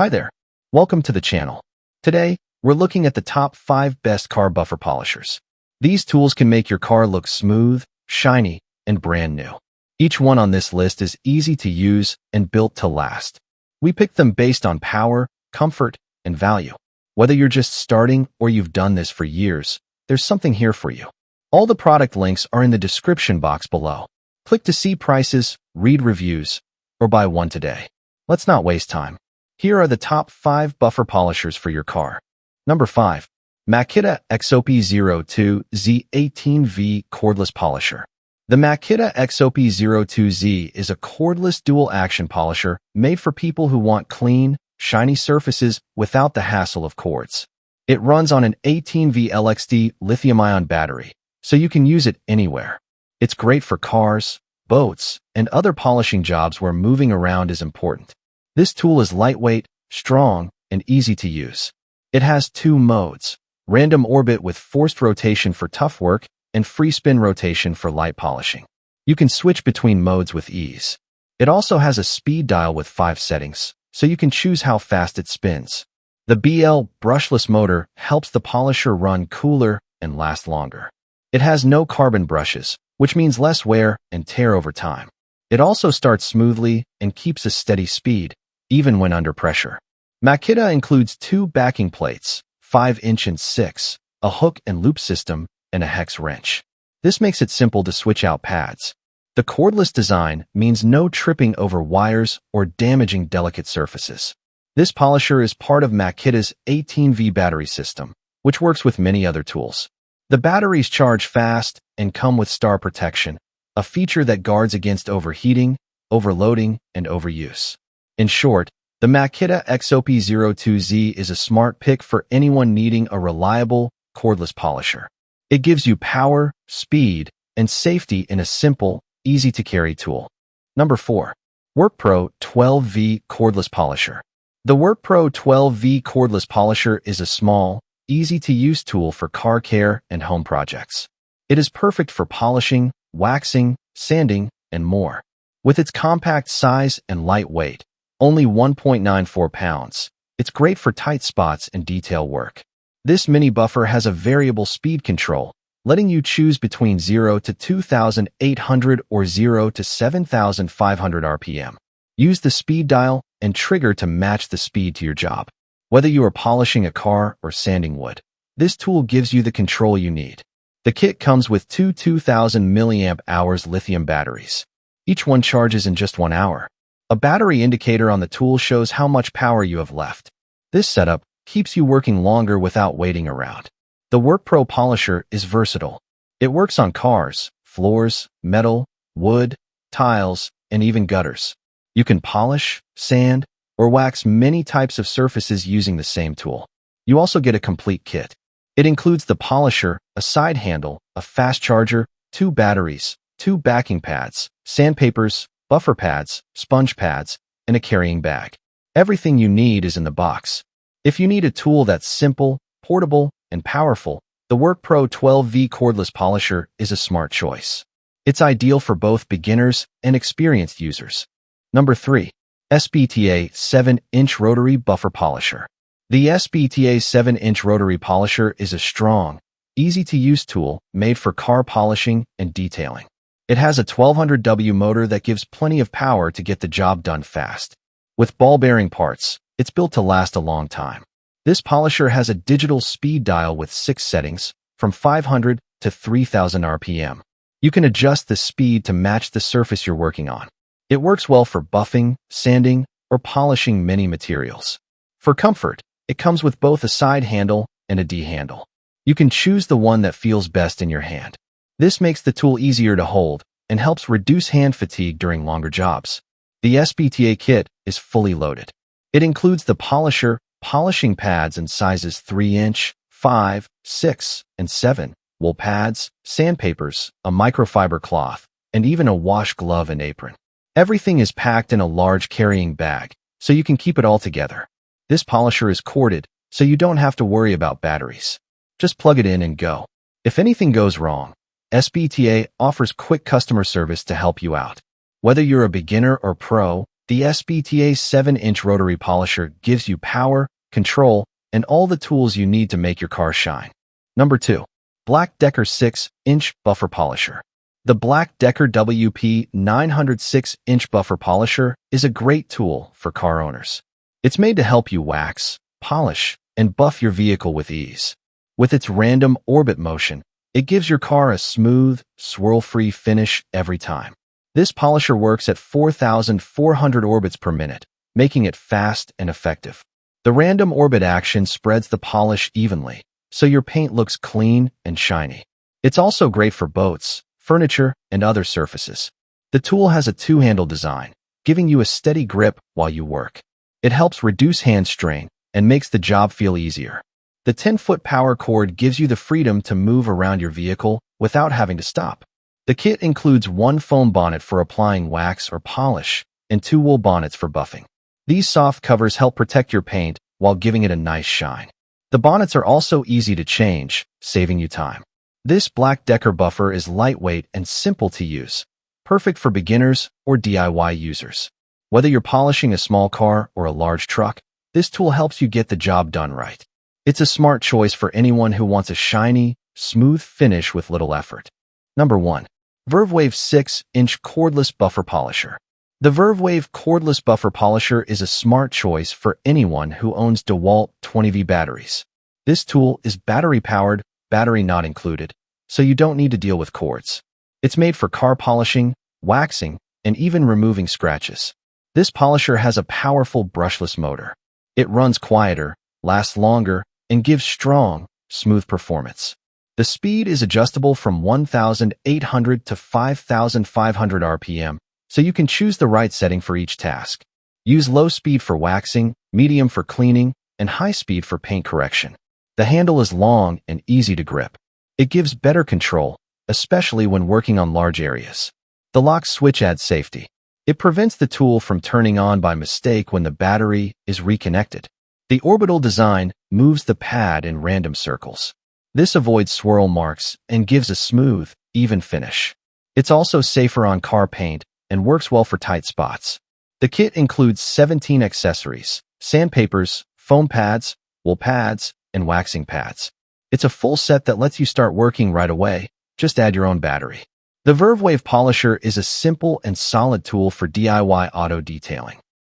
Hi there. Welcome to the channel. Today, we're looking at the top 5 best car buffer polishers. These tools can make your car look smooth, shiny, and brand new. Each one on this list is easy to use and built to last. We picked them based on power, comfort, and value. Whether you're just starting or you've done this for years, there's something here for you. All the product links are in the description box below. Click to see prices, read reviews, or buy one today. Let's not waste time. Here are the top 5 buffer polishers for your car. Number 5. Makita XOP02Z18V Cordless Polisher. The Makita XOP02Z is a cordless dual-action polisher made for people who want clean, shiny surfaces without the hassle of cords. It runs on an 18V LXD lithium-ion battery, so you can use it anywhere. It's great for cars, boats, and other polishing jobs where moving around is important. This tool is lightweight, strong, and easy to use. It has 2 modes: random orbit with forced rotation for tough work and free spin rotation for light polishing. You can switch between modes with ease. It also has a speed dial with 5 settings, so you can choose how fast it spins. The BL brushless motor helps the polisher run cooler and last longer. It has no carbon brushes, which means less wear and tear over time. It also starts smoothly and keeps a steady speed, even when under pressure. Makita includes 2 backing plates, 5-inch and 6, a hook and loop system, and a hex wrench. This makes it simple to switch out pads. The cordless design means no tripping over wires or damaging delicate surfaces. This polisher is part of Makita's 18V battery system, which works with many other tools. The batteries charge fast and come with star protection, a feature that guards against overheating, overloading, and overuse. In short, the Makita XOP02Z is a smart pick for anyone needing a reliable, cordless polisher. It gives you power, speed, and safety in a simple, easy-to-carry tool. Number 4. workpro 12V Cordless Polisher. The workpro 12V Cordless Polisher is a small, easy-to-use tool for car care and home projects. It is perfect for polishing, waxing, sanding, and more. With its compact size and light weight, only 1.94 pounds, it's great for tight spots and detail work. This mini buffer has a variable speed control, letting you choose between 0 to 2,800 or 0 to 7,500 RPM. Use the speed dial and trigger to match the speed to your job. Whether you are polishing a car or sanding wood, this tool gives you the control you need. The kit comes with 2 2,000 mAh lithium batteries. Each one charges in just 1 hour. A battery indicator on the tool shows how much power you have left. This setup keeps you working longer without waiting around. The workpro polisher is versatile. It works on cars, floors, metal, wood, tiles, and even gutters. You can polish, sand, or wax many types of surfaces using the same tool. You also get a complete kit. It includes the polisher, a side handle, a fast charger, 2 batteries, 2 backing pads, sandpapers, buffer pads, sponge pads, and a carrying bag. Everything you need is in the box. If you need a tool that's simple, portable, and powerful, the workpro 12V Cordless Polisher is a smart choice. It's ideal for both beginners and experienced users. Number 3. SBTA 7-inch Rotary Buffer Polisher. The SBTA 7-inch rotary polisher is a strong, easy-to-use tool made for car polishing and detailing. It has a 1200W motor that gives plenty of power to get the job done fast. With ball-bearing parts, it's built to last a long time. This polisher has a digital speed dial with 6 settings, from 500 to 3,000 RPM. You can adjust the speed to match the surface you're working on. It works well for buffing, sanding, or polishing many materials. For comfort, it comes with both a side handle and a D handle. You can choose the one that feels best in your hand. This makes the tool easier to hold and helps reduce hand fatigue during longer jobs. The SBTA kit is fully loaded. It includes the polisher, polishing pads in sizes 3-inch, 5, 6, and 7, wool pads, sandpapers, a microfiber cloth, and even a wash glove and apron. Everything is packed in a large carrying bag, so you can keep it all together. This polisher is corded, so you don't have to worry about batteries. Just plug it in and go. If anything goes wrong, SBTA offers quick customer service to help you out. Whether you're a beginner or pro, The SBTA 7-inch rotary polisher gives you power, control, and all the tools you need to make your car shine. Number 2. Black Decker 6-inch Buffer Polisher. The Black Decker WP 906-inch Buffer Polisher is a great tool for car owners. It's made to help you wax, polish, and buff your vehicle with ease. With its random orbit motion, it gives your car a smooth, swirl-free finish every time. This polisher works at 4,400 orbits per minute, making it fast and effective. The random orbit action spreads the polish evenly, so your paint looks clean and shiny. It's also great for boats, furniture, and other surfaces. The tool has a two-handle design, giving you a steady grip while you work. It helps reduce hand strain and makes the job feel easier. The 10-foot power cord gives you the freedom to move around your vehicle without having to stop. The kit includes one foam bonnet for applying wax or polish and 2 wool bonnets for buffing. These soft covers help protect your paint while giving it a nice shine. The bonnets are also easy to change, saving you time. This Black Decker buffer is lightweight and simple to use, perfect for beginners or DIY users. Whether you're polishing a small car or a large truck, this tool helps you get the job done right. It's a smart choice for anyone who wants a shiny, smooth finish with little effort. Number 1. VerveWave 6-inch Cordless Buffer Polisher. The VerveWave Cordless Buffer Polisher is a smart choice for anyone who owns DeWalt 20V batteries. This tool is battery-powered, battery not included, so you don't need to deal with cords. It's made for car polishing, waxing, and even removing scratches. This polisher has a powerful brushless motor. It runs quieter, lasts longer, and gives strong, smooth performance. The speed is adjustable from 1,800 to 5,500 RPM, so you can choose the right setting for each task. Use low speed for waxing, medium for cleaning, and high speed for paint correction. The handle is long and easy to grip. It gives better control, especially when working on large areas. The lock switch adds safety. It prevents the tool from turning on by mistake when the battery is reconnected. The orbital design moves the pad in random circles. This avoids swirl marks and gives a smooth, even finish. It's also safer on car paint and works well for tight spots. The kit includes 17 accessories: sandpapers, foam pads, wool pads, and waxing pads. It's a full set that lets you start working right away. Just add your own battery. The VerveWave Polisher is a simple and solid tool for DIY auto detailing.